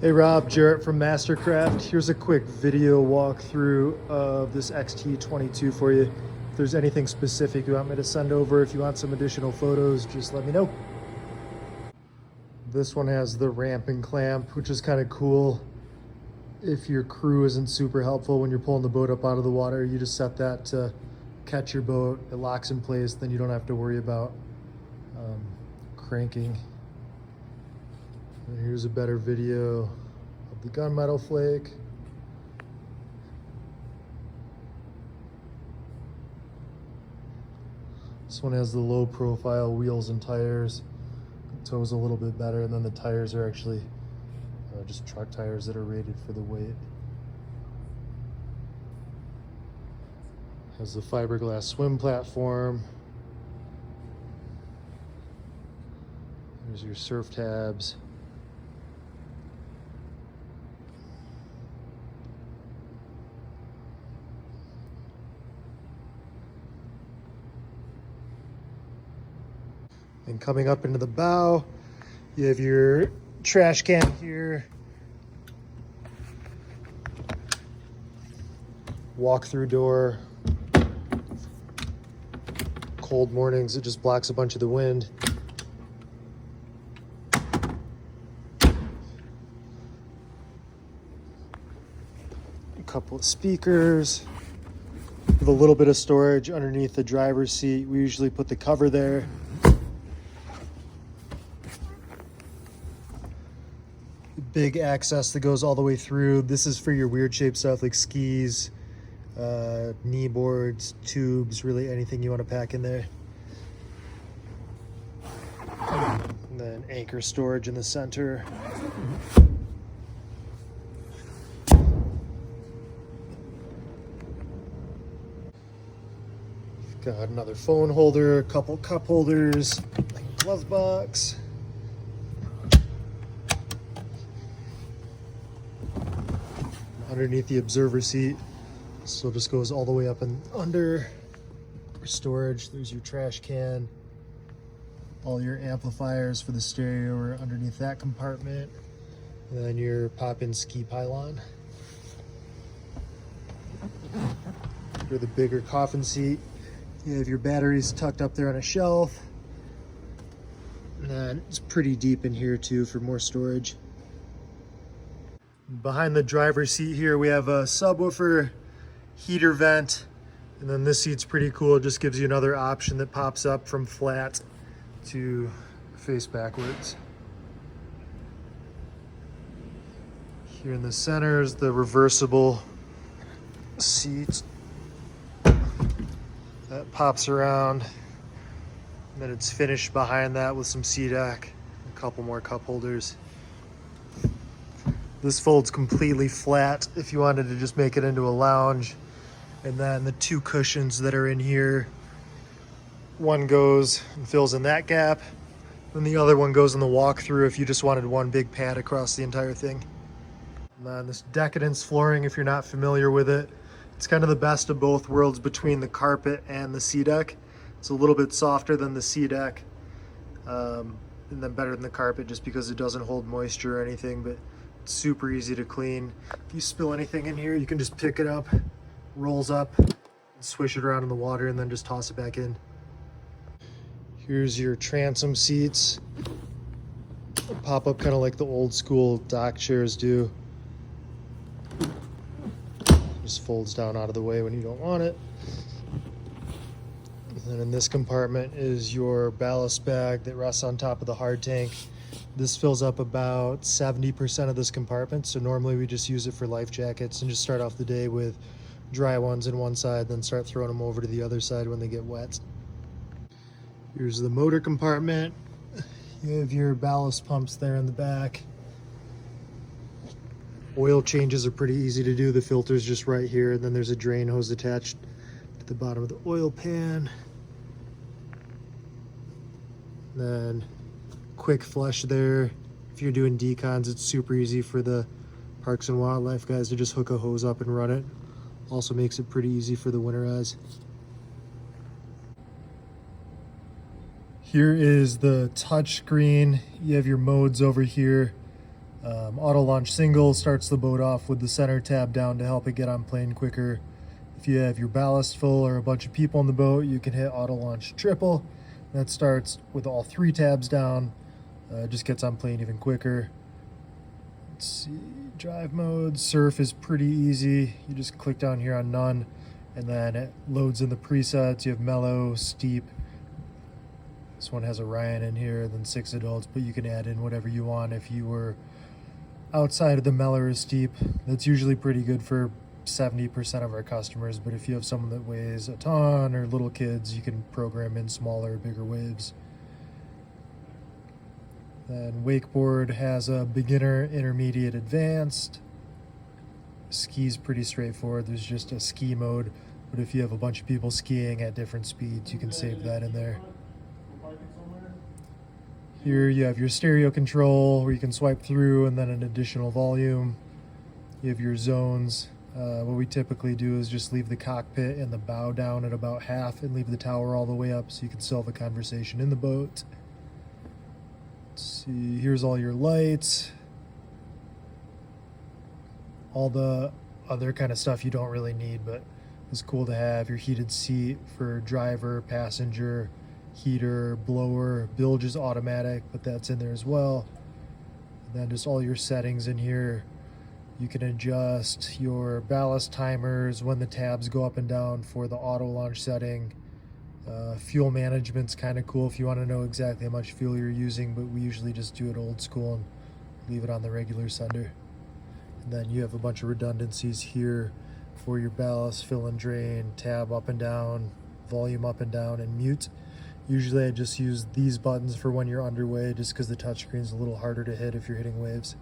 Hey Rob, Jarrett from Mastercraft. Here's a quick video walkthrough of this XT22 for you. If there's anything specific you want me to send over, if you want some additional photos, just let me know. This one has the ramping clamp, which is kind of cool. If your crew isn't super helpful when you're pulling the boat up out of the water, you just set that to catch your boat. It locks in place, then you don't have to worry about cranking. And here's a better video of the gunmetal flake. This one has the low profile wheels and tires. The toe's a little bit better, and then the tires are actually just truck tires that are rated for the weight. Has the fiberglass swim platform. There's your surf tabs. And coming up into the bow, you have your trash can here. Walk-through door. Cold mornings, it just blocks a bunch of the wind. A couple of speakers. With a little bit of storage underneath the driver's seat. We usually put the cover there. Big access that goes all the way through. This is for your weird shaped stuff like skis, knee boards, tubes, really anything you want to pack in there. And then anchor storage in the center. Got another phone holder, a couple cup holders, glove box. Underneath the observer seat, so it just goes all the way up and under. For storage, there's your trash can. All your amplifiers for the stereo are underneath that compartment. And then your pop-in ski pylon. For the bigger coffin seat, you have your batteries tucked up there on a shelf. And then it's pretty deep in here too for more storage. Behind the driver's seat here, we have a subwoofer, heater vent, and then this seat's pretty cool. It just gives you another option that pops up from flat to face backwards. Here in the center is the reversible seat that pops around, and then it's finished behind that with some SeaDek, a couple more cup holders. This folds completely flat if you wanted to just make it into a lounge. And then the two cushions that are in here, one goes and fills in that gap, and the other one goes in the walk-through if you just wanted one big pad across the entire thing. And then this Decadence flooring, if you're not familiar with it, it's kind of the best of both worlds between the carpet and the SeaDek. It's a little bit softer than the SeaDek, and then better than the carpet just because it doesn't hold moisture or anything, but super easy to clean. If you spill anything in here, you can just pick it up, rolls up, and swish it around in the water, and then just toss it back in. Here's your transom seats. Pop up kind of like the old school dock chairs do. Just folds down out of the way when you don't want it. And then in this compartment is your ballast bag that rests on top of the hard tank. This fills up about 70% of this compartment, so normally we just use it for life jackets and just start off the day with dry ones in one side, then start throwing them over to the other side when they get wet. Here's the motor compartment. You have your ballast pumps there in the back. Oil changes are pretty easy to do. The filter's just right here, and then there's a drain hose attached to the bottom of the oil pan. Then quick flush there. If you're doing decons, it's super easy for the Parks and Wildlife guys to just hook a hose up and run it. Also makes it pretty easy for the winterize. Here is the touch screen. You have your modes over here. Auto launch single starts the boat off with the center tab down to help it get on plane quicker. If you have your ballast full or a bunch of people in the boat, you can hit auto launch triple. That starts with all 3 tabs down. Just gets on plane even quicker. Let's see, drive mode. Surf is pretty easy. You just click down here on none, and then it loads in the presets. You have mellow, steep. This one has a Ryan in here, then 6 adults, but you can add in whatever you want. If you were outside of the mellow or steep, that's usually pretty good for 70% of our customers, but if you have someone that weighs a ton or little kids, you can program in smaller, bigger waves. Then wakeboard has a beginner, intermediate, advanced. Ski's pretty straightforward. There's just a ski mode, but if you have a bunch of people skiing at different speeds, you can save that in there. Here you have your stereo control where you can swipe through, and then an additional volume. You have your zones. What we typically do is just leave the cockpit and the bow down at about half and leave the tower all the way up so you can still have a conversation in the boat. Let's see, here's all your lights. All the other kind of stuff you don't really need, but it's cool to have. Your heated seat for driver, passenger, heater, blower. Bilge is automatic, but that's in there as well. And then just all your settings in here. You can adjust your ballast timers when the tabs go up and down for the auto launch setting. Fuel management's kind of cool if you want to know exactly how much fuel you're using, but we usually just do it old school and leave it on the regular sender. And then you have a bunch of redundancies here for your ballast, fill and drain, tab up and down, volume up and down, and mute. Usually I just use these buttons for when you're underway just because the touchscreen is a little harder to hit if you're hitting waves.